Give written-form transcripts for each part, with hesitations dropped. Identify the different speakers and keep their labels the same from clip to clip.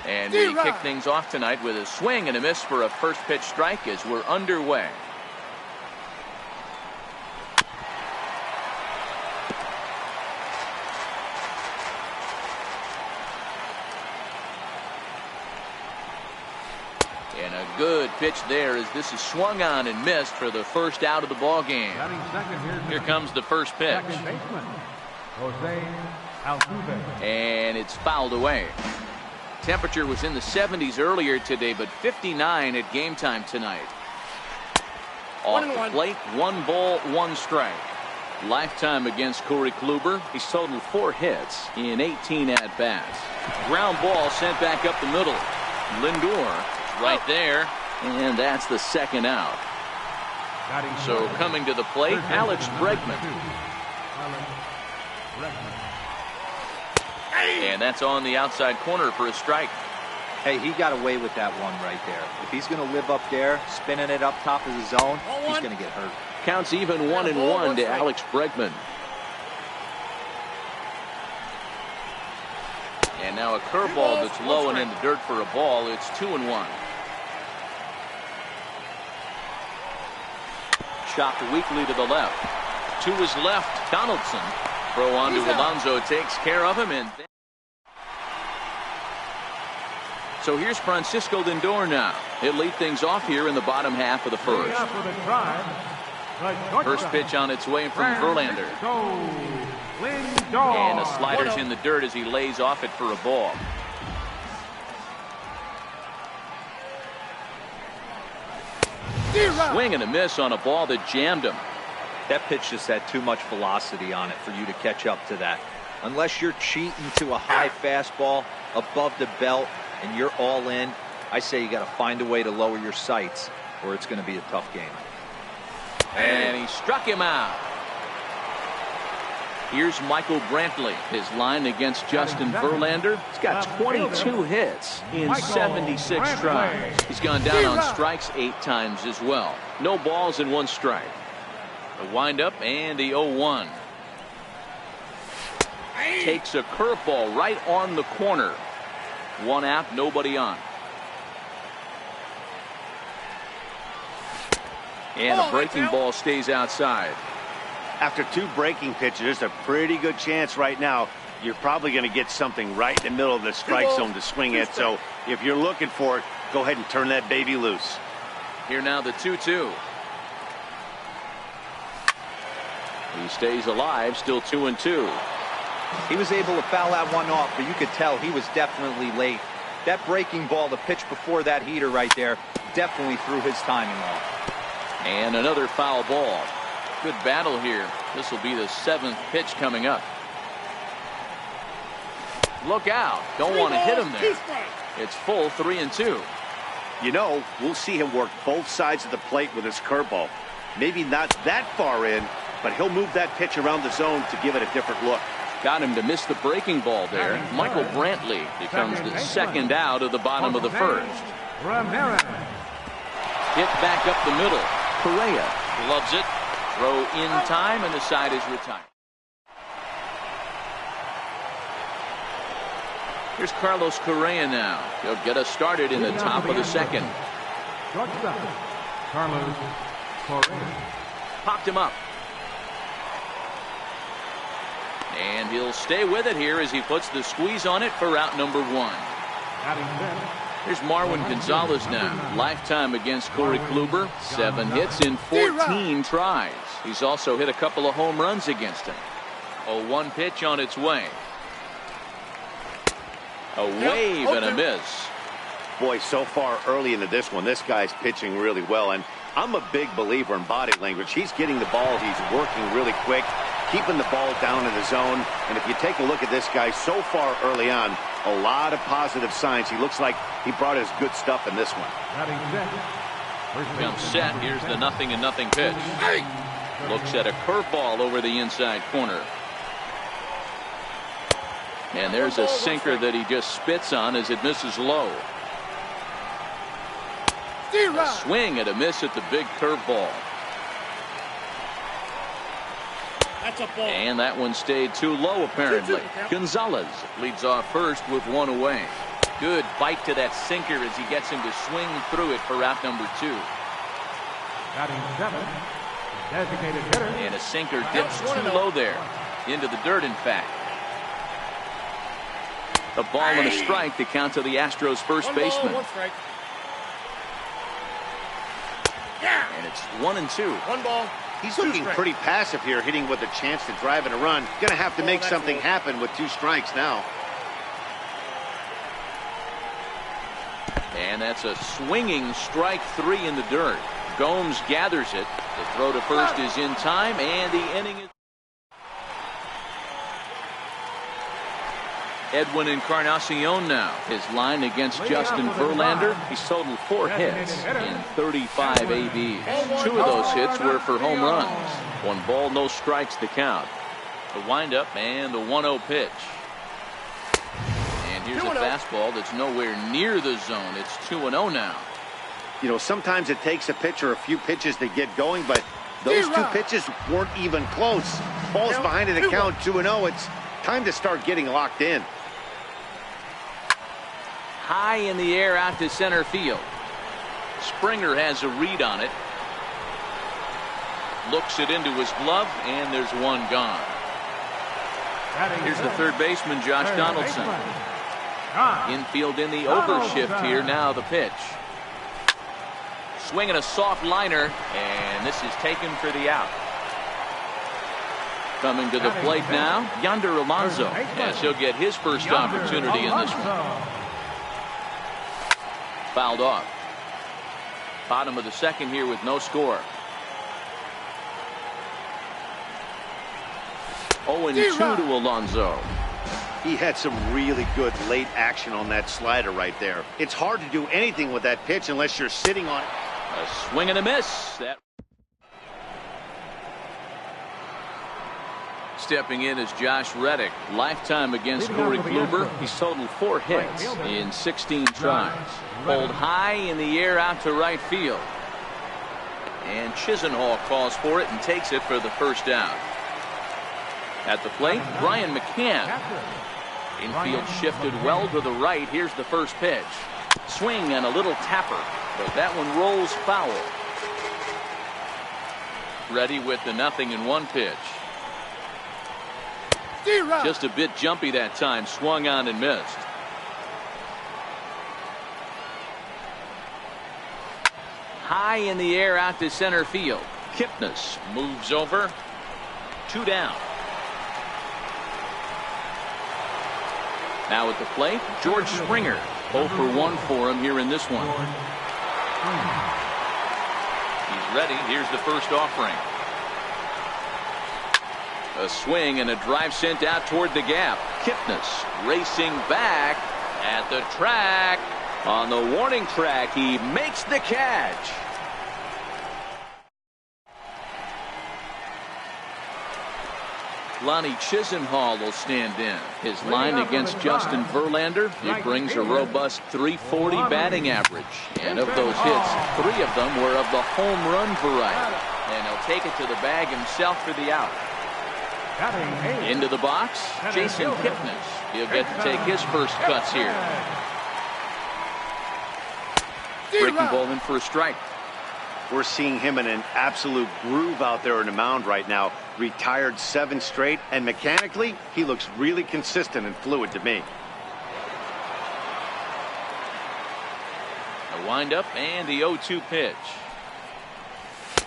Speaker 1: And we kick things off tonight with a swing and a miss for a first pitch strike as we're underway. And a good pitch there as this is swung on and missed for the first out of the ball game. Here comes the first pitch. And it's fouled away. Temperature was in the 70s earlier today, but 59 at game time tonight. Off the plate, 1 ball, 1 strike. Lifetime against Corey Kluber. He's totaled 4 hits in 18 at-bats. Ground ball sent back up the middle. Lindor right there, and that's the second out. So coming to the plate, Alex Bregman. And that's on the outside corner for a strike.
Speaker 2: Hey, he got away with that one right there. If he's going to live up there, spinning it up top of his zone, he's going to get hurt.
Speaker 1: Counts even 1-1 to Alex Bregman. And now a curveball that's low and in the dirt for a ball. It's 2-1. Chopped weakly to the left. To his left, Donaldson. Throw on to Alonso, takes care of him. And so here's Francisco Lindor now. He'll lead things off here in the bottom half of the first. First pitch on its way from Verlander. And a slider's in the dirt as he lays off it for a ball. Swing and a miss on a ball that jammed him.
Speaker 2: That pitch just had too much velocity on it for you to catch up to that. Unless you're cheating to a high fastball above the belt and you're all in, I say you got to find a way to lower your sights or it's going to be a tough game.
Speaker 1: And he struck him out. Here's Michael Brantley. His line against Justin Verlander. He's got 22 hits in 76 tries. He's gone down on strikes 8 times as well. No balls and 1 strike. The windup and the 0-1. Takes a curveball right on the corner. 1 out, nobody on. And the breaking ball stays outside.
Speaker 3: After 2 breaking pitches, there's a pretty good chance right now you're probably going to get something right in the middle of the strike zone to swing at. So if you're looking for it, go ahead and turn that baby loose.
Speaker 1: Here now the 2-2. He stays alive, still 2-2.
Speaker 2: He was able to foul that one off, but you could tell he was definitely late. That breaking ball, the pitch before that heater right there, definitely threw his timing off.
Speaker 1: And another foul ball. Good battle here. This will be the 7th pitch coming up. Look out. Don't want to hit him there. It's full 3-2.
Speaker 3: You know, we'll see him work both sides of the plate with his curveball. Maybe not that far in, but he'll move that pitch around the zone to give it a different look.
Speaker 1: Got him to miss the breaking ball there. Michael Brantley becomes the second out of the bottom of the first. Hit back up the middle. Correa loves it. Throw in time, and the side is retired. Here's Carlos Correa now. He'll get us started in the top of the second.
Speaker 4: Carlos Correa.
Speaker 1: Popped him up. And he'll stay with it here as he puts the squeeze on it for out number 1. Here's Marwin Gonzalez now. Lifetime against Corey Kluber. 7 hits in 14 tries. He's also hit a couple of home runs against him. A 1 pitch on its way. A wave and a miss.
Speaker 3: Boy, so far early into this one, this guy's pitching really well. And I'm a big believer in body language. He's getting the ball. He's working really quick, keeping the ball down in the zone. And if you take a look at this guy so far early on, a lot of positive signs. He looks like he brought his good stuff in this one.
Speaker 1: Comes set. Here's the 0-0 pitch. Looks at a curveball over the inside corner. And there's a sinker that he just spits on as it misses low. A swing and a miss at the big curveball. And that one stayed too low apparently. Gonzalez leads off first with 1 away. Good bite to that sinker as he gets him to swing through it for out number 2.
Speaker 4: Batting 7, designated hitter.
Speaker 1: And a sinker dips too low there. Into the dirt, in fact. A ball and a strike to count to the Astros' first baseman. And it's 1-2.
Speaker 3: 1 ball. He's looking pretty passive here, hitting with a chance to drive in a run. Going to have to make something happen with 2 strikes now.
Speaker 1: And that's a swinging strike 3 in the dirt. Gomes gathers it. The throw to first is in time, and the inning is... Edwin Encarnacion now. His line against Justin Verlander. He's totaled 4 hits in 35 ABs. 2 of those hits were for home runs. 1 ball, no strikes to count. The windup and the 1-0 pitch. And here's a fastball that's nowhere near the zone. It's 2-0 now.
Speaker 3: You know, sometimes it takes a pitcher a few pitches to get going, but those 2 pitches weren't even close. Ball's behind in the count, 2-0. It's time to start getting locked in.
Speaker 1: High in the air out to center field. Springer has a read on it. Looks it into his glove, and there's 1 gone. Here's the third baseman, Josh Donaldson. Infield in the overshift here. Now the pitch. Swinging a soft liner, and this is taken for the out. Coming to the plate now, Yonder Alonso, as he'll get his first opportunity in this one. Fouled off. Bottom of the second here with no score. 0-2 to Alonso.
Speaker 3: He had some really good late action on that slider right there. It's hard to do anything with that pitch unless you're sitting on it.
Speaker 1: A swing and a miss. That stepping in is Josh Reddick. Lifetime against Corey Kluber. He's totaled 4 hits in 16 tries. Pulled high in the air out to right field. And Chisenhall calls for it and takes it for the first out. At the plate, Brian McCann. Infield shifted well to the right. Here's the first pitch. Swing and a little tapper, but that one rolls foul. Ready with the 0-1 pitch. Just a bit jumpy that time. Swung on and missed. High in the air out to center field. Kipnis moves over. 2 down. Now at the plate, George Springer. 0 for 1 for him here in this one. He's ready. Here's the first offering. A swing and a drive sent out toward the gap. Kipnis racing back at the track. On the warning track, he makes the catch. Lonnie Chisenhall will stand in. His line against Justin Verlander, it brings a robust .340 batting average. And of those hits, 3 of them were of the home run variety. And he'll take it to the bag himself for the out. Into the box, Jason Kipnis. He'll get to take his first cuts here. Breaking ball in for a strike.
Speaker 3: We're seeing him in an absolute groove out there in the mound right now. Retired 7 straight, and mechanically, he looks really consistent and fluid to me.
Speaker 1: A windup and the 0-2 pitch.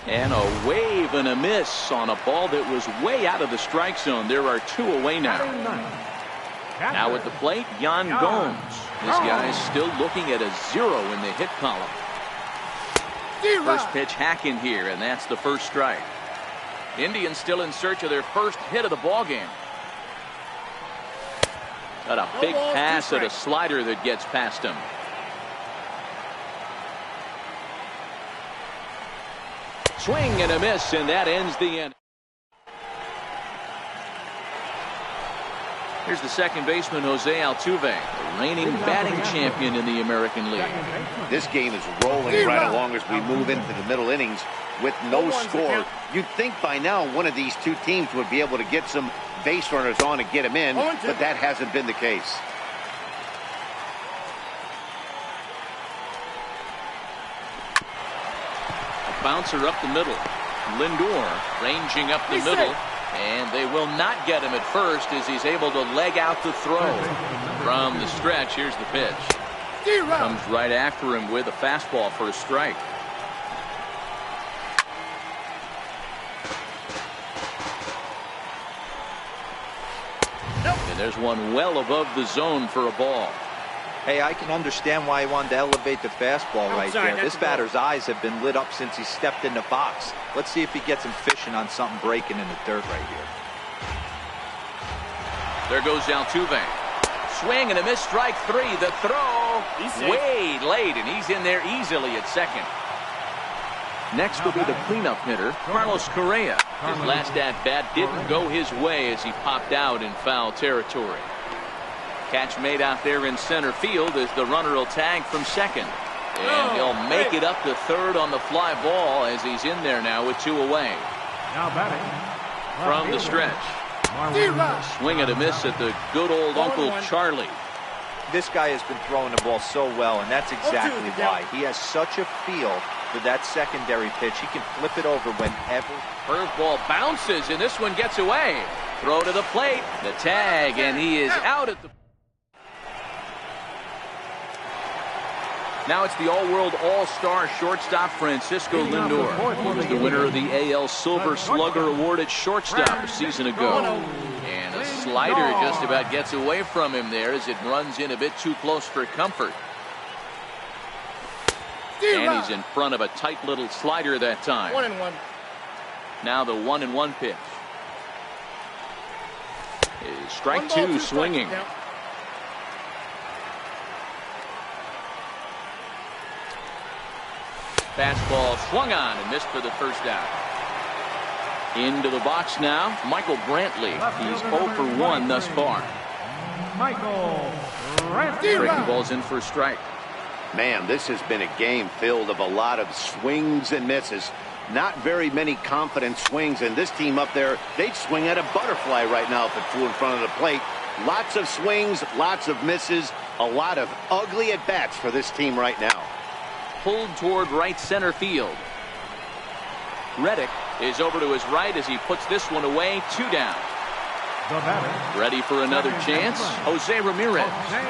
Speaker 1: And a wave and a miss on a ball that was way out of the strike zone. There are 2 away now. Now at the plate, Yan Gomes. This guy's still looking at a 0 in the hit column. First pitch hack in here, and that's the first strike. Indians still in search of their first hit of the ball game. Got a big pass at a slider that gets past him. Swing and a miss, and that ends the inning. Here's the second baseman, Jose Altuve, the reigning batting champion in the American League.
Speaker 3: This game is rolling right along as we move into the middle innings with no score. You'd think by now one of these 2 teams would be able to get some base runners on and get them in, but that hasn't been the case.
Speaker 1: bouncer up the middle. Lindor ranging up the middle. And they will not get him at first as he's able to leg out the throw. From the stretch, here's the pitch. Comes right after him with a fastball for a strike. And there's one well above the zone for a ball.
Speaker 2: Hey, I can understand why he wanted to elevate the fastball right there. This batter's eyes have been lit up since he stepped in the box. Let's see if he gets him fishing on something breaking in the dirt right here.
Speaker 1: There goes Altuve. Swing and a miss, strike three. The throw way late, and he's in there easily at second. Next will be the cleanup hitter, Carlos Correa. His last at-bat didn't go his way as he popped out in foul territory. Catch made out there in center field as the runner will tag from second. And he'll make it up to third on the fly ball as he's in there now with two away.
Speaker 4: Now batting.
Speaker 1: From the stretch. Swing and a miss at the good old Uncle Charlie.
Speaker 2: This guy has been throwing the ball so well, and that's exactly why. He has such a feel for that secondary pitch. He can flip it over whenever.
Speaker 1: Curveball bounces, and this one gets away. Throw to the plate. The tag, and he is out at the... Now it's the all-world all-star shortstop Francisco Lindor. He was the winner of the AL Silver Slugger Award at shortstop a season ago. And a slider just about gets away from him there as it runs in a bit too close for comfort. And he's in front of a tight little slider that time.
Speaker 5: 1-1.
Speaker 1: Now the 1-1 pitch. Is strike two swinging. Fastball swung on and missed for the first out. Into the box now, Michael Brantley. He's 0 for 1 thus far.
Speaker 4: Michael Brantley.
Speaker 1: Breaking balls in for a strike.
Speaker 3: Man, this has been a game filled of a lot of swings and misses. Not very many confident swings, and this team up there, they'd swing at a butterfly right now if it flew in front of the plate. Lots of swings, lots of misses, a lot of ugly at-bats for this team right now.
Speaker 1: Pulled toward right center field. Reddick is over to his right as he puts this one away. 2 down. Ready for another chance. Jose Ramirez.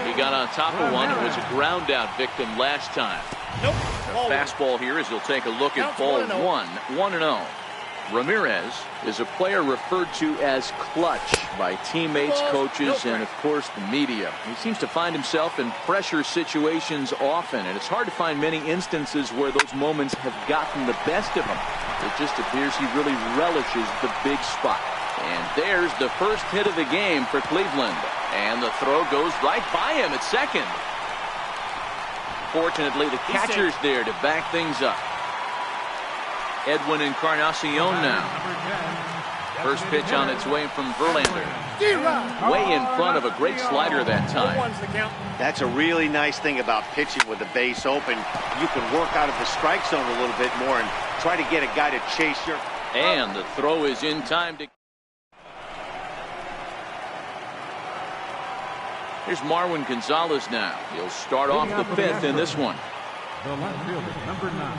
Speaker 1: He got on top of one and was a ground out victim last time.
Speaker 5: Nope.
Speaker 1: Fastball here as he'll take a look at ball 1-0. Ramirez is a player referred to as clutch by teammates, coaches, and of course the media. He seems to find himself in pressure situations often, and it's hard to find many instances where those moments have gotten the best of him. It just appears he really relishes the big spot. And there's the first hit of the game for Cleveland. And the throw goes right by him at second. Fortunately, the catcher's there to back things up. Edwin Encarnacion now. First pitch on its way from Verlander. Way in front of a great slider that time.
Speaker 3: That's a really nice thing about pitching with the base open. You can work out of the strike zone a little bit more and try to get a guy to chase your...
Speaker 1: And the throw is in time to... Here's Marwin Gonzalez now. He'll start off the 5th in this one.
Speaker 4: The left fielder, number 9.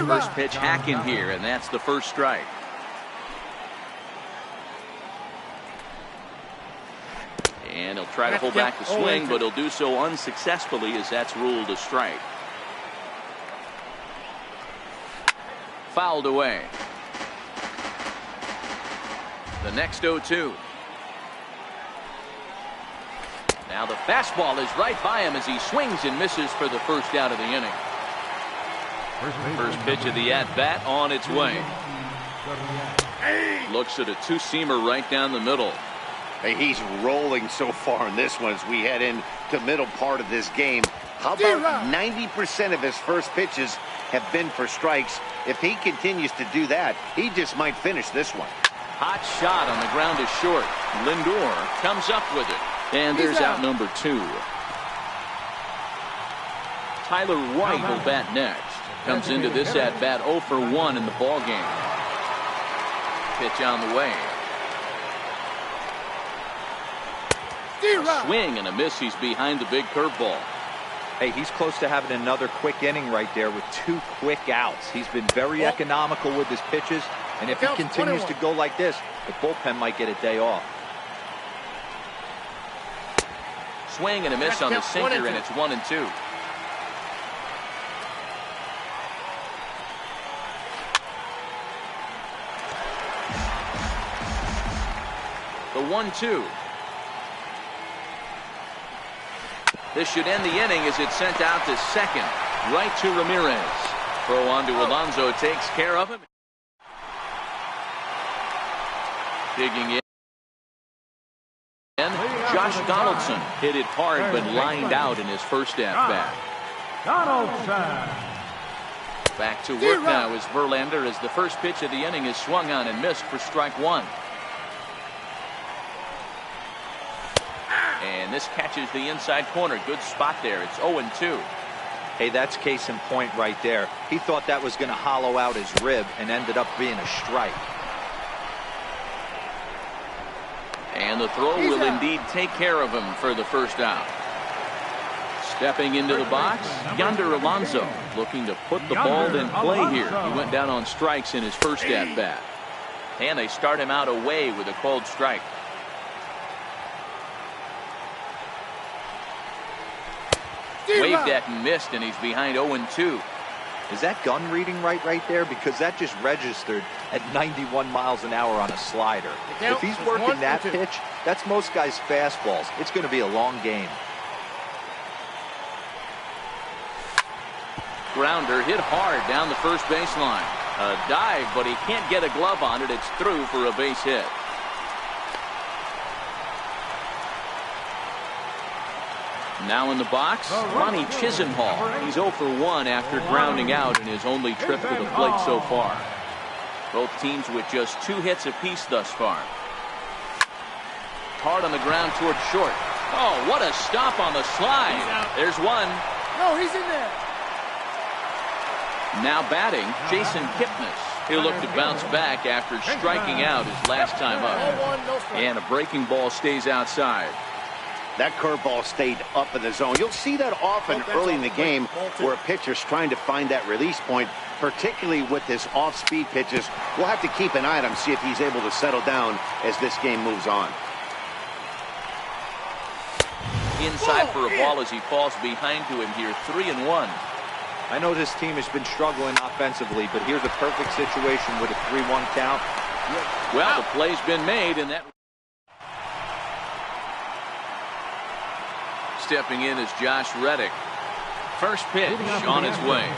Speaker 1: First pitch hacking here, and that's the first strike. And he'll try to hold back the swing, but he'll do so unsuccessfully as that's ruled a strike. Fouled away. The next 0-2. Now the fastball is right by him as he swings and misses for the first out of the inning. First pitch of the at-bat on its way. Looks at a two-seamer right down the middle.
Speaker 3: Hey, he's rolling so far in this one as we head into the middle part of this game. How about 90% of his first pitches have been for strikes? If he continues to do that, he just might finish this one.
Speaker 1: Hot shot on the ground is short. Lindor comes up with it. And there's out number 2. Tyler White will bat next. Comes into this at-bat 0 for 1 in the ball game. Pitch on the way. A swing and a miss. He's behind the big curveball.
Speaker 2: Hey, he's close to having another quick inning right there with 2 quick outs. He's been very economical with his pitches, and if he continues to go like this, the bullpen might get a day off.
Speaker 1: Swing and a miss on the sinker, and it's 1-2. The 1-2. This should end the inning as it's sent out to second. Right to Ramirez. Throw on to Alonso takes care of him. Digging in. Josh Donaldson hit it hard but lined out in his first at-bat.
Speaker 4: Donaldson.
Speaker 1: Back to work now is Verlander as the first pitch of the inning is swung on and missed for strike 1. And this catches the inside corner. Good spot there. It's 0-2.
Speaker 2: Hey, that's case in point right there. He thought that was going to hollow out his rib and ended up being a strike.
Speaker 1: And the throw will indeed take care of him for the first out. Stepping into the box, Yonder Alonso looking to put the ball in play here. He went down on strikes in his first at-bat. And they start him out away with a called strike. Waved at and missed, and he's behind 0-2.
Speaker 2: Is that gun reading right there? Because that just registered at 91 miles an hour on a slider. If he's working that pitch, that's most guys' fastballs. It's going to be a long game.
Speaker 1: Grounder hit hard down the first baseline. A dive, but he can't get a glove on it. It's through for a base hit. Now in the box, Ronnie Chisenhall. He's 0 for 1 after grounding out in his only trip to the plate so far. Both teams with just 2 hits apiece thus far. Hard on the ground toward short. Oh, what a stop on the slide. There's one.
Speaker 5: No, he's in there.
Speaker 1: Now batting, Jason Kipnis. He'll look to bounce back after striking out his last time up. And a breaking ball stays outside.
Speaker 3: That curveball stayed up in the zone. You'll see that often early in the game where a pitcher's trying to find that release point, particularly with his off-speed pitches. We'll have to keep an eye on him, see if he's able to settle down as this game moves on.
Speaker 1: Inside for a ball as he falls behind to him here, 3-1.
Speaker 2: I know this team has been struggling offensively, but here's a perfect situation with a 3-1 count.
Speaker 1: Well, the play's been made, and that... Stepping in is Josh Reddick. First pitch on its way.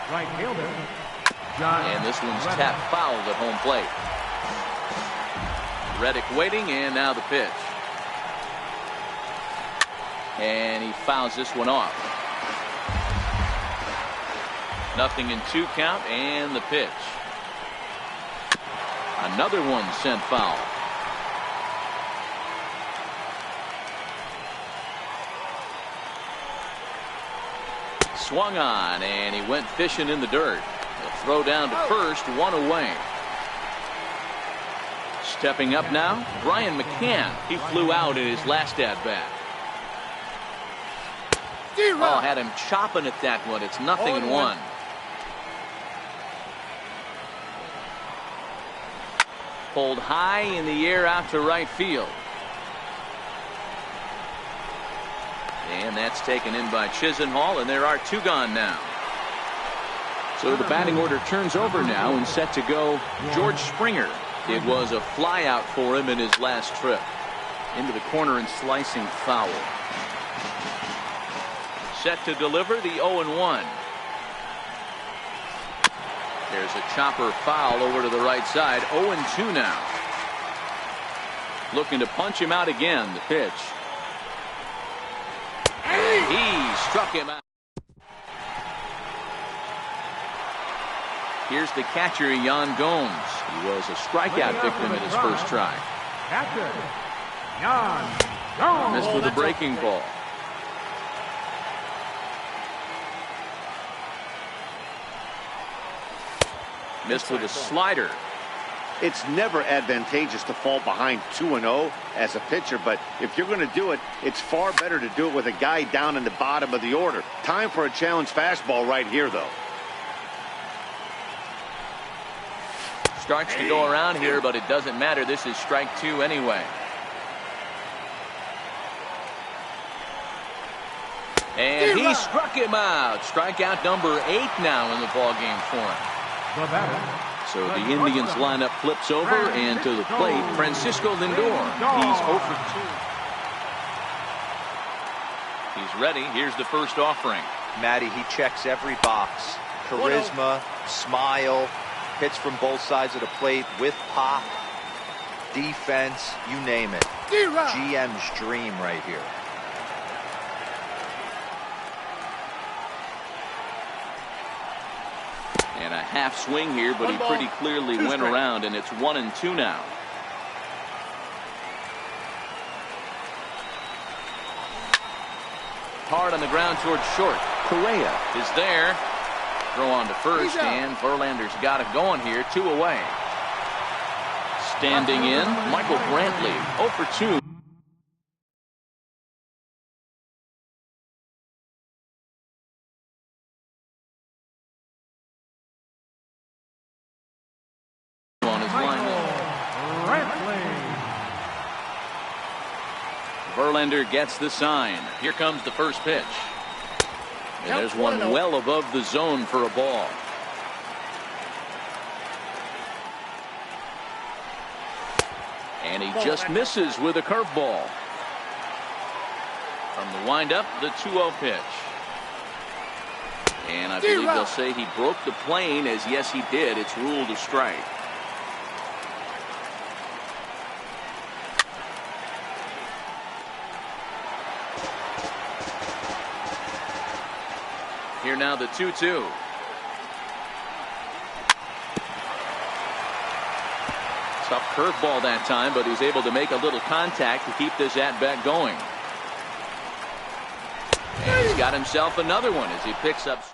Speaker 4: Right fielder.
Speaker 1: And this one's tapped foul at home plate. Reddick waiting, and now the pitch. And he fouls this one off. 0-2 count, and the pitch. Another one sent foul. Swung on, and he went fishing in the dirt. The throw down to first, 1 away. Stepping up now, Brian McCann. He flew out in his last at-bat. Oh, had him chopping at that one. It's 0-1. Pulled high in the air out to right field. And that's taken in by Chisenhall, and there are 2 gone now. So the batting order turns over now and set to go George Springer. It was a fly out for him in his last trip. Into the corner and slicing foul. Set to deliver the 0-1. There's a chopper foul over to the right side. 0-2 now. Looking to punch him out again. The pitch. He struck him out. Here's the catcher, Yan Gomes. He was a strikeout victim in his first try.
Speaker 4: Catcher, Yan Gomes.
Speaker 1: Missed with a breaking ball. Missed with a slider.
Speaker 3: It's never advantageous to fall behind 2-0 as a pitcher, but if you're going to do it, it's far better to do it with a guy down in the bottom of the order. Time for a challenge fastball right here, though.
Speaker 1: Starts to go around here, but it doesn't matter. This is strike 2 anyway. And he struck him out. Strikeout number 8 now in the ballgame for him. So the Indians lineup flips over, and to the plate, Francisco Lindor. He's 0 for 2. He's ready. Here's the first offering.
Speaker 2: Matty, he checks every box. Charisma, smile, hits from both sides of the plate with pop, defense, you name it. GM's dream right here.
Speaker 1: And a half swing here, but he pretty clearly went around, and it's 1-2 now. Hard on the ground towards short. Correa is there. Throw on to first, and Verlander's got it going here. 2 away. Standing in, Michael Brantley, 0 for 2. Verlander gets the sign. Here comes the first pitch. And there's one well above the zone for a ball. And he just misses with a curveball. From the windup, the 2-0 pitch. And I believe they'll say he broke the plane, as yes he did. It's ruled a strike. Here now the 2-2. Tough curveball that time, but he's able to make a little contact to keep this at-bat going. And he's got himself another one as he picks up.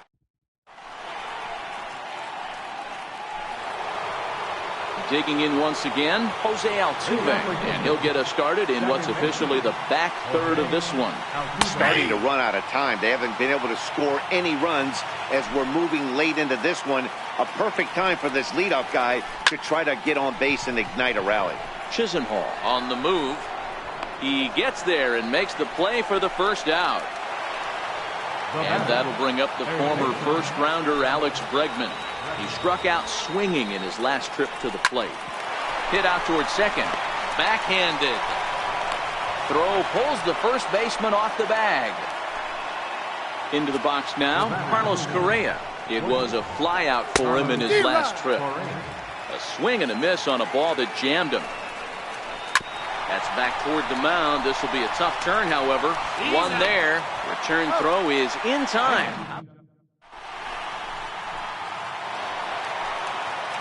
Speaker 1: Digging in once again, Jose Altuve, and he'll get us started in what's officially the back third of this one.
Speaker 3: Starting to run out of time. They haven't been able to score any runs as we're moving late into this one. A perfect time for this leadoff guy to try to get on base and ignite a rally.
Speaker 1: Chisenhall on the move. He gets there and makes the play for the first out. And that'll bring up the former first-rounder Alex Bregman. He struck out swinging in his last trip to the plate. Hit out towards second. Backhanded. Throw pulls the first baseman off the bag. Into the box now, Carlos Correa. It was a fly out for him in his last trip. A swing and a miss on a ball that jammed him. That's back toward the mound. This will be a tough turn, however. One there. Return throw is in time.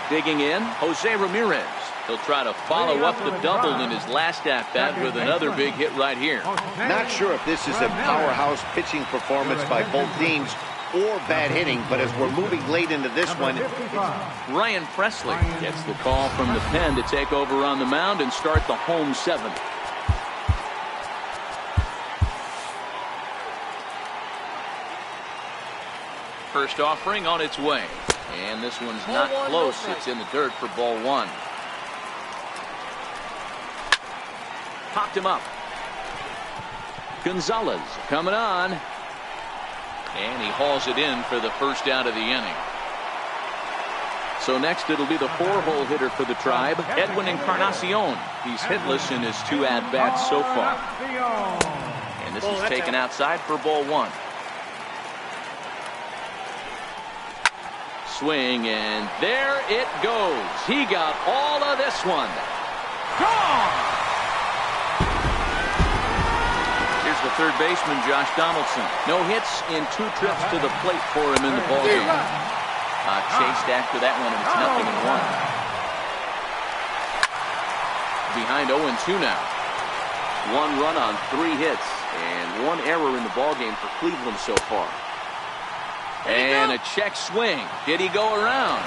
Speaker 1: Digging in, Jose Ramirez. He'll try to follow up the double in his last at-bat with another big hit right here.
Speaker 3: Not sure if this is a powerhouse pitching performance by both teams or bad hitting, but as we're moving late into this one,
Speaker 1: Ryan Presley gets the call from the pen to take over on the mound and start the home seventh. First offering on its way. And this one's not close. It's in the dirt for ball 1. Popped him up. Gonzalez coming on. And he hauls it in for the first out of the inning. So next it'll be the 4-hole hitter for the Tribe, Edwin Encarnacion. He's hitless in his 2 at-bats so far. And this is taken outside for ball 1. Swing, and there it goes. He got all of this one. Gone! Here's the third baseman, Josh Donaldson. No hits in 2 trips to the plate for him in the ballgame. Chased after that one, and it's 0-1. Behind 0-2 now. 1 run on 3 hits, and 1 error in the ballgame for Cleveland so far. And a check swing. Did he go around?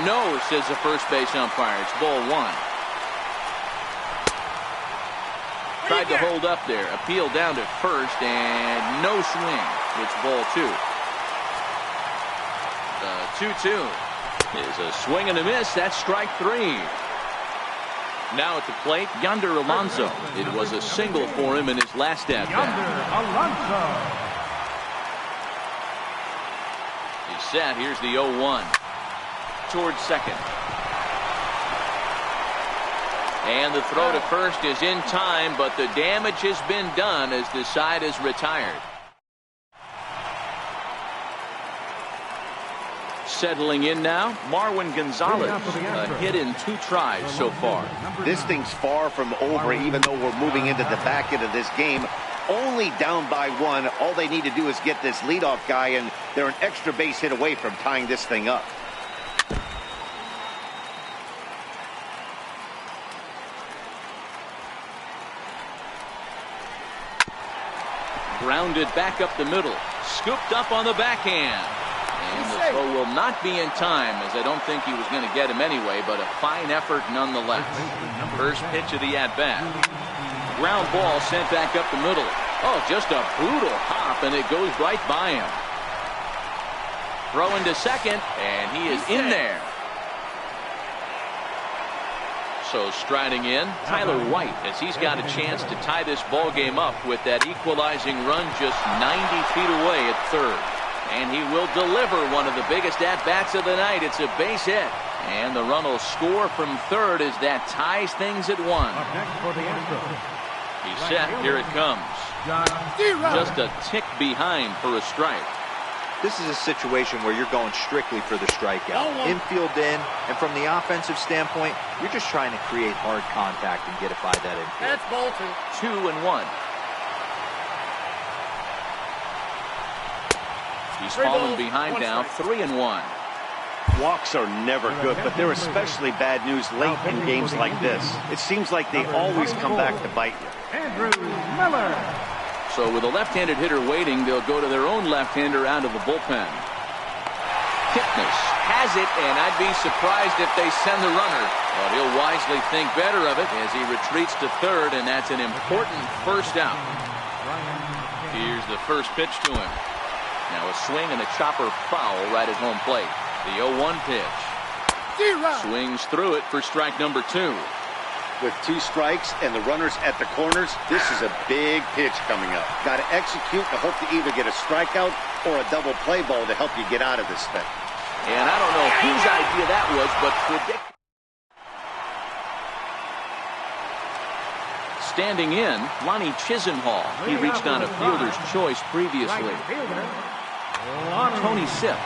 Speaker 1: No, says the first base umpire. It's ball one. Tried to hold up there. Appeal down to first, and no swing. It's ball two. The 2-2 is a swing and a miss. That's strike three. Now at the plate, Yonder Alonso. It was a single for him in his last at bat. He's set. Here's the 0-1. Towards second. And the throw to first is in time, but the damage has been done as the side is retired. Settling in now, Marwin Gonzalez. A hit in 2 tries so far.
Speaker 3: This thing's far from over, even though we're moving into the back end of this game. Only down by 1. All they need to do is get this leadoff guy, and they're an extra base hit away from tying this thing up.
Speaker 1: Grounded back up the middle. Scooped up on the backhand. And the throw will not be in time, as I don't think he was going to get him anyway, but a fine effort nonetheless. First pitch of the at-bat. Ground ball sent back up the middle. Oh, just a brutal hop, and it goes right by him. Throw into second, and he is in there. So striding in, Tyler White, as he's got a chance to tie this ball game up with that equalizing run just 90 feet away at third. And he will deliver one of the biggest at-bats of the night. It's a base hit. And the run will score from third as that ties things at 1. He's set. Here it comes. Just a tick behind for a strike.
Speaker 2: This is a situation where you're going strictly for the strikeout. Infield in, and from the offensive standpoint, you're just trying to create hard contact and get it by that infield.
Speaker 5: That's Bolton.
Speaker 1: 2-1. He's fallen behind now, 3-1.
Speaker 3: Walks are never good, but they're especially bad news late in games like this. It seems like they always come back to bite you.
Speaker 4: Andrew Miller.
Speaker 1: So with a left-handed hitter waiting, they'll go to their own left-hander out of the bullpen. Kipnis has it, and I'd be surprised if they send the runner. But he'll wisely think better of it as he retreats to third, and that's an important first out. Here's the first pitch to him. Now a swing and a chopper foul right at home plate. The 0-1 pitch. Swings through it for strike number 2.
Speaker 3: With 2 strikes and the runners at the corners, this is a big pitch coming up. Got to execute to hope to either get a strikeout or a double play ball to help you get out of this thing.
Speaker 1: And I don't know whose idea that was, but predict. Standing in, Lonnie Chisenhall. He reached on a fielder's choice previously. Tony Sipp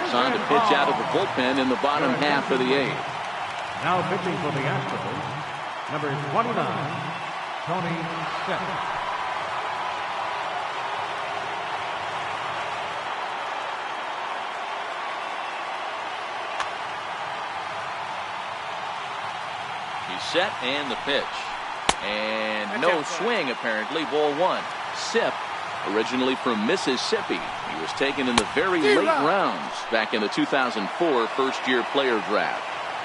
Speaker 1: is on to pitch out of the bullpen in the bottom half of the 8th.
Speaker 4: Now pitching for the Astros, number 29, Tony Sipp.
Speaker 1: He's set, and the pitch. And no swing, apparently. Ball 1. Sipp, originally from Mississippi. He was taken in the very late rounds back in the 2004 first-year player draft.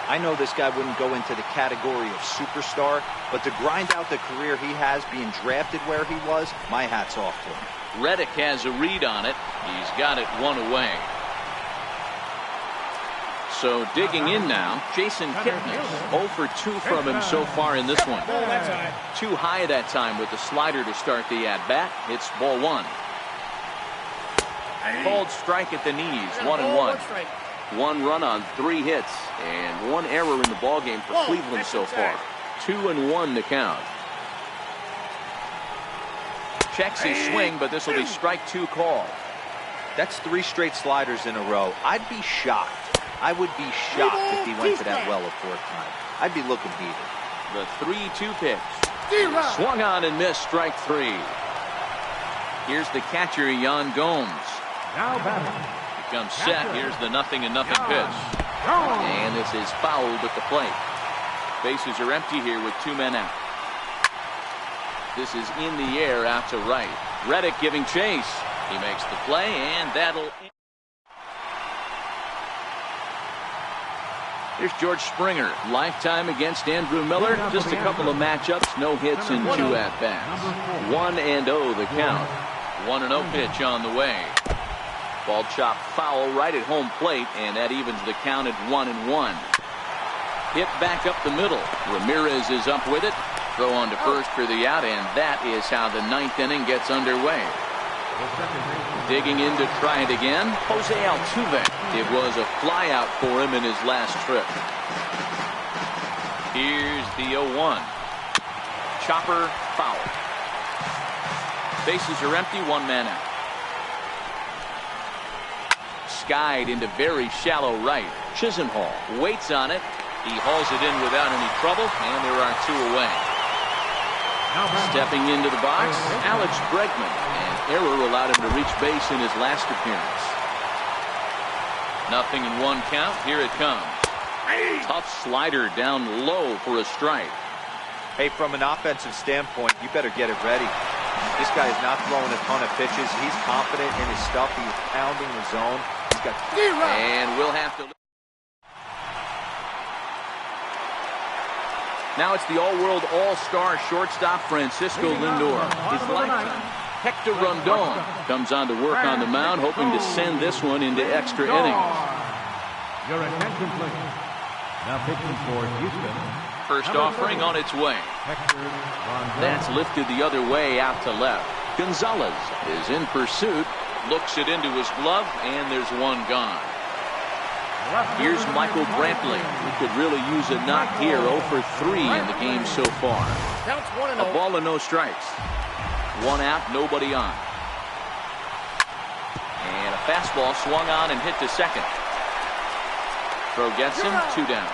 Speaker 2: I know this guy wouldn't go into the category of superstar, but to grind out the career he has being drafted where he was, my hat's off to him.
Speaker 1: Reddick has a read on it. He's got it 1 away. So digging in now, Jason Kipnis. 0 for 2 from him so far in this one. Too high that time with the slider to start the at-bat. It's ball 1. Called strike at the knees, 1-1. 1 run on 3 hits, and 1 error in the ballgame for Cleveland so far. 2-1 to count. Checks his swing, but this will be strike 2 call.
Speaker 2: That's 3 straight sliders in a row. I'd be shocked. I would be shocked if he went to that well a 4th time. I'd be looking heated.
Speaker 1: The 3-2 pitch. Swung on and missed, strike 3. Here's the catcher, Yan Gomes.
Speaker 4: Now batting.
Speaker 1: Comes set. Here's the 0-0 pitch. And this is fouled at the plate. Bases are empty here with 2 men out. This is in the air out to right. Reddick giving chase. He makes the play, and that'll... Here's George Springer. Lifetime against Andrew Miller. Just a couple of matchups. No hits in 2 at-bats. 1-0 the count. 1-0 pitch on the way. Ball chopped foul right at home plate, and that evens the count at 1-1. Hit back up the middle. Ramirez is up with it. Throw on to first for the out, and that is how the 9th inning gets underway. Digging in to try it again, Jose Altuve. It was a fly out for him in his last trip. Here's the 0-1. Chopper foul. Bases are empty, 1 man out. Skied into very shallow right. Chisenhall waits on it. He hauls it in without any trouble, and there are 2 away. Stepping into the box, Alex Bregman. An error allowed him to reach base in his last appearance. 0-1 count. Here it comes. Tough slider down low for a strike.
Speaker 2: Hey, from an offensive standpoint, you better get it ready. This guy is not throwing a ton of pitches. He's confident in his stuff. He's pounding the zone. He's got...
Speaker 1: And we'll have to... Now it's the all-world all-star shortstop Francisco Lindor. His lifetime. Hector Rondon comes on to work on the mound, hoping to send this one into extra innings.
Speaker 4: Your attention, please. Now pitching for Houston.
Speaker 1: First offering on its way. That's lifted the other way out to left. Gonzalez is in pursuit, looks it into his glove, and there's 1 gone. Here's Michael Brantley, who could really use a knock here. 0 for 3 in the game so far. A ball and no strikes. 1 out, nobody on. And a fastball swung on and hit to second. Throw gets him, 2 down.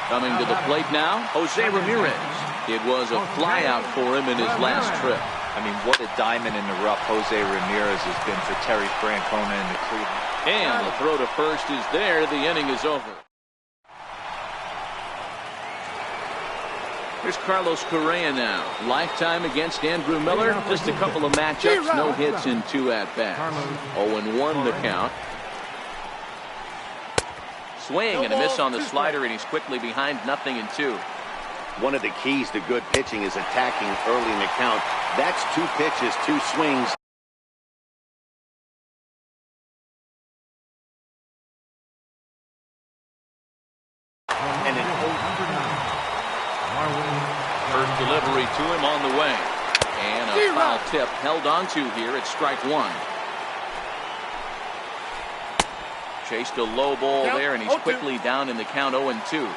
Speaker 1: Coming to the plate now, Jose Ramirez. It was a flyout for him in his last trip.
Speaker 2: I mean, what a diamond in the rough Jose Ramirez has been for Terry Francona in the Cleveland.
Speaker 1: And the throw to first is there. The inning is over. Here's Carlos Correa now. Lifetime against Andrew Miller. Just a couple of matchups. No hits in 2 at-bats. 0-1 the count. Swing and a miss on the slider, and he's quickly behind 0-2.
Speaker 3: One of the keys to good pitching is attacking early in the count. That's 2 pitches, 2 swings. And an 0.
Speaker 1: First delivery to him on the way. And a foul tip held onto here at strike 1. Chased a low ball there, and he's quickly down in the count 0-2.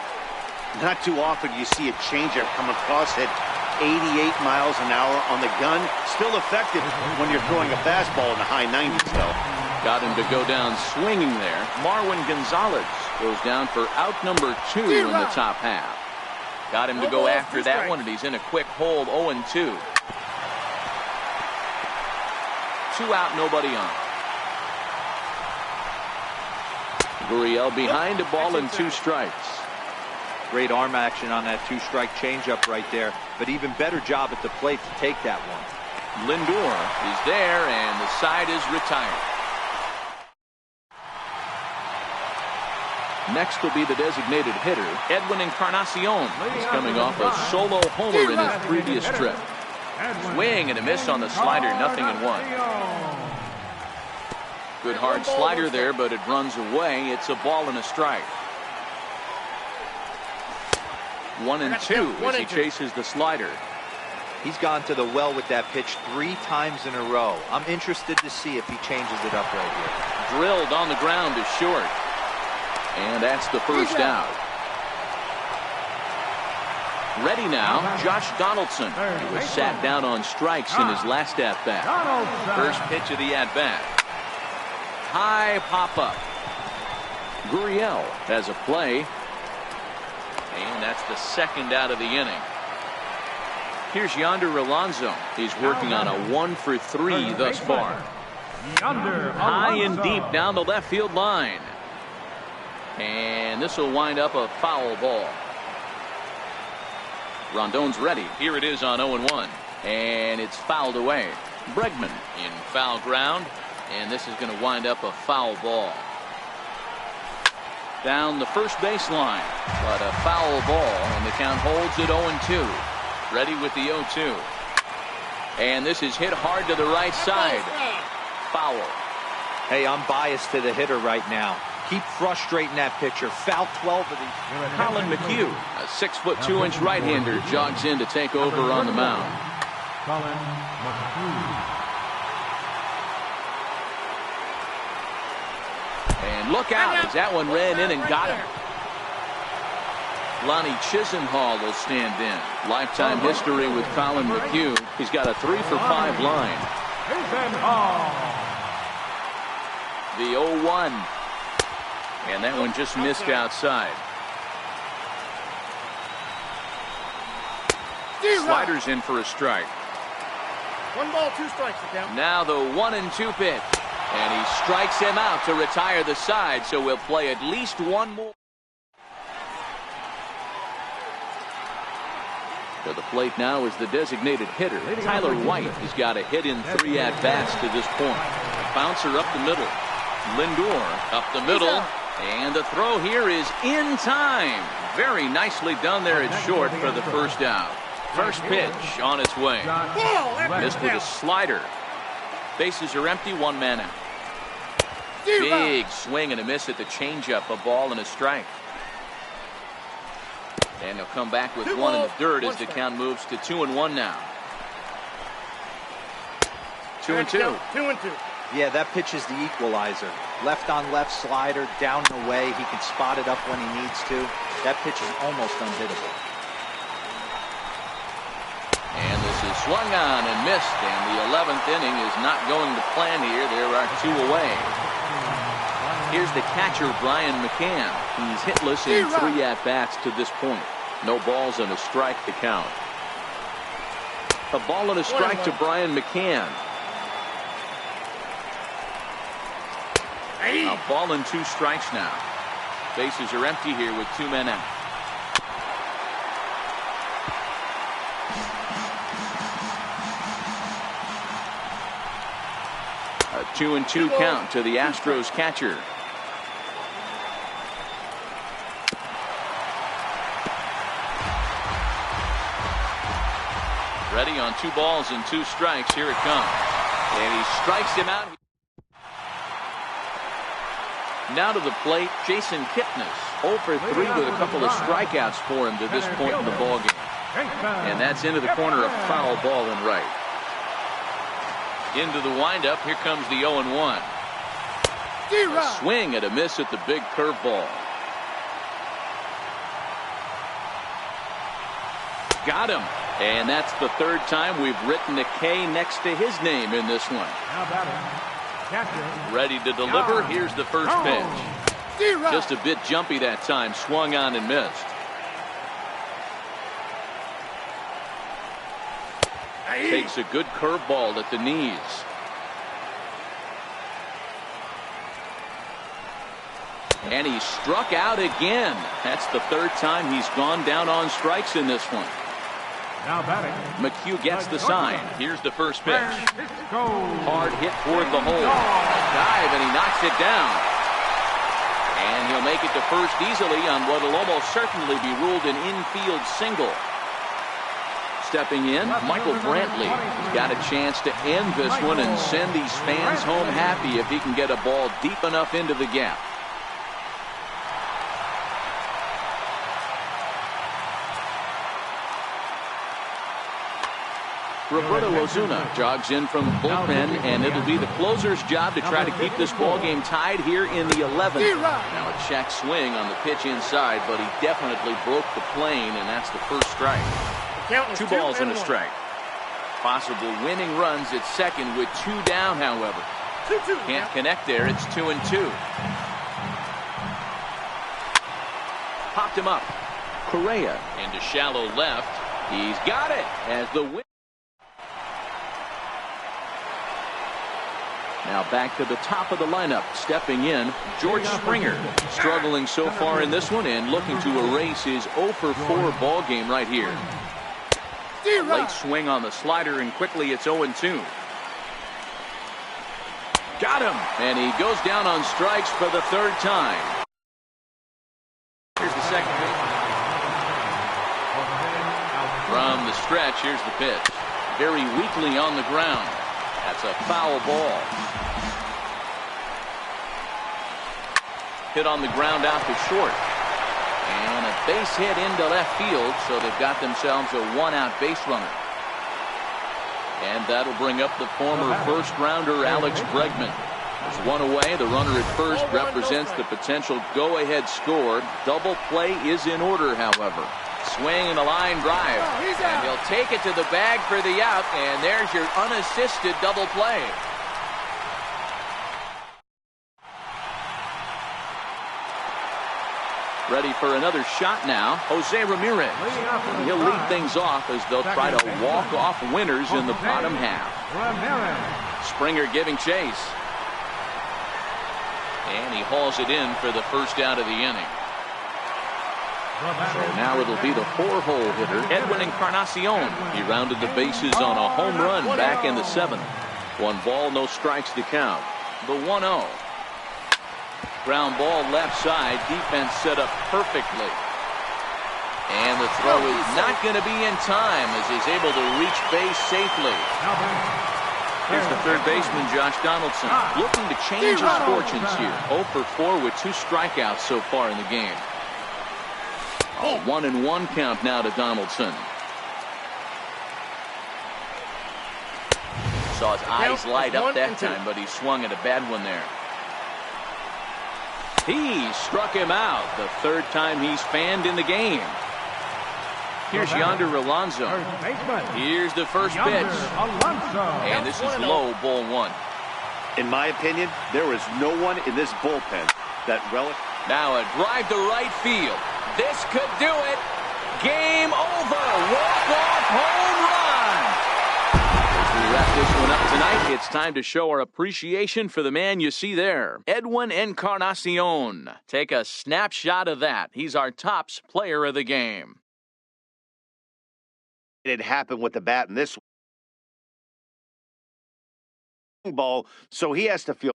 Speaker 3: Not too often you see a changeup come across at 88 miles an hour on the gun. Still effective when you're throwing a fastball in the high 90s, though.
Speaker 1: Got him to go down swinging there. Marwin Gonzalez goes down for out number 2 in the top half. Got him to go after that one, and he's in a quick hold, 0-2. 2 out, nobody on. Gurriel behind, a ball and 2 strikes.
Speaker 2: Great arm action on that 2-strike changeup right there, but even better job at the plate to take that one.
Speaker 1: Lindor is there, and the side is retired. Next will be the designated hitter, Edwin Encarnacion. He's coming off a solo homer in his previous trip. Swing and a miss on the slider, 0-1. Good hard slider there, but it runs away. It's a ball and a strike. 1-2 as he chases the slider.
Speaker 2: He's gone to the well with that pitch 3 times in a row. I'm interested to see if he changes it up right here.
Speaker 1: Drilled on the ground to short. And that's the first out. Ready now, Josh Donaldson, who was sat down on strikes in his last at-bat. First pitch of the at-bat. High pop-up. Gurriel has a play. And that's the second out of the inning. Here's Yonder Alonso. He's working on a 1 for 3 thus far. High and deep down the left field line. And this will wind up a foul ball. Rondon's ready. Here it is on 0-1. And it's fouled away. Bregman in foul ground. And this is going to wind up a foul ball. down the first baseline, but a foul ball, and the count holds at 0-2. Ready with the 0-2. And this is hit hard to the right side. Foul.
Speaker 2: Hey, I'm biased to the hitter right now. Keep frustrating that pitcher. Foul 12 of these.
Speaker 1: Colin McHugh, a 6' 2" right-hander, jogs in to take over on the mound.
Speaker 4: Colin McHugh.
Speaker 1: And look out as that one ran in and got him. Lonnie Chisenhall will stand in. Lifetime history with Colin McHugh. He's got a 3 for 5 line. The 0-1. And that one just missed outside. Sliders in for a strike.
Speaker 5: 1 ball, 2 strikes.
Speaker 1: Now the 1-2 pitch. And he strikes him out to retire the side, so we'll play at least one more. To the plate now is the designated hitter. Tyler White has got a hit in 3 at-bats to this point. Bouncer up the middle. Lindor up the middle. And the throw here is in time. Very nicely done there at short for the first out. First pitch on its way. Missed with a slider. Bases are empty, 1 man out. Big swing and a miss at the changeup. A ball and a strike. And he'll come back with 1 in the dirt as the count moves to 2-1 now. 2-2.
Speaker 5: 2-2.
Speaker 2: Yeah, that pitch is the equalizer. Left on left slider, down and away. He can spot it up when he needs to. That pitch is almost unhittable.
Speaker 1: And this is swung on and missed, and the 11th inning is not going to plan here. There are 2 away. Here's the catcher, Brian McCann. He's hitless in 3 at-bats to this point. No balls and a strike to count. A ball and a strike to Brian McCann. A ball and 2 strikes now. Bases are empty here with 2 men out. A 2-2 count to the Astros catcher. Ready on 2 balls and 2 strikes. Here it comes. And he strikes him out. Now to the plate, Jason Kipnis. 0 for 3 with a couple of strikeouts for him to this point in the ballgame. And that's into the corner, a foul ball and right. Into the windup, here comes the 0-1. A swing and a miss at the big curveball. Got him. And that's the 3rd time we've written a K next to his name in this one. Ready to deliver. Here's the first pitch. Just a bit jumpy that time. Swung on and missed. Takes a good curveball at the knees. And he struck out again. That's the 3rd time he's gone down on strikes in this one.
Speaker 4: Now batting.
Speaker 1: McHugh gets the sign. Here's the first pitch. Hard hit toward the hole. Dive, and he knocks it down. And he'll make it to first easily on what will almost certainly be ruled an infield single. Stepping in, Michael Brantley. He's got a chance to end this one and send these fans home happy if he can get a ball deep enough into the gap. Roberto Ozuna jogs in from the bullpen, and it'll be the closer's job to try to keep this ball game tied here in the 11th. Now a check swing on the pitch inside, but he definitely broke the plane, and that's the first strike. 2 balls and a strike. Possible winning runs at second with 2 down, however. Can't connect there. It's 2-2. Popped him up. Correa into shallow left. He's got it as the win. Now back to the top of the lineup. Stepping in, George Springer. Struggling so far in this one and looking to erase his 0 for 4 ball game right here. Late swing on the slider, and quickly it's 0-2. Got him, and he goes down on strikes for the 3rd time. stretch. Here's the pitch. Very weakly on the ground. That's a foul ball. Hit on the ground out to short. And a base hit into left field, so they've got themselves a one-out base runner. And that'll bring up the former first-rounder Alex Bregman. There's one away. The runner at first represents the potential go-ahead score. Double play is in order, however. Swing and a line drive. And he'll take it to the bag for the out, and there's your unassisted double play. Ready for another shot now, Jose Ramirez. He'll lead things off as they'll try to walk off winners in the bottom half. Springer giving chase. And he hauls it in for the first out of the inning. So now it'll be the 4-hole hitter, Edwin Encarnacion. He rounded the bases on a home run back in the 7th. 1 ball, no strikes to count. The 1-0. Ground ball left side. Defense set up perfectly. And the throw is not going to be in time as he's able to reach base safely. Here's the third baseman, Josh Donaldson, looking to change his fortunes here. 0 for 4 with 2 strikeouts so far in the game. A 1-1 count now to Donaldson. Saw his eyes light up that time, but he swung at a bad one there. He struck him out the 3rd time he's fanned in the game. Here's Yonder Alonso. Here's the first pitch. And this is low, ball 1.
Speaker 3: In my opinion, there is no one in this bullpen that
Speaker 1: Now a drive to right field. This could do it. Game over. Walk-off home run. As we wrap this one up tonight, it's time to show our appreciation for the man you see there, Edwin Encarnacion. Take a snapshot of that. He's our tops player of the game.
Speaker 3: it happened with the bat in this ball, so he has to feel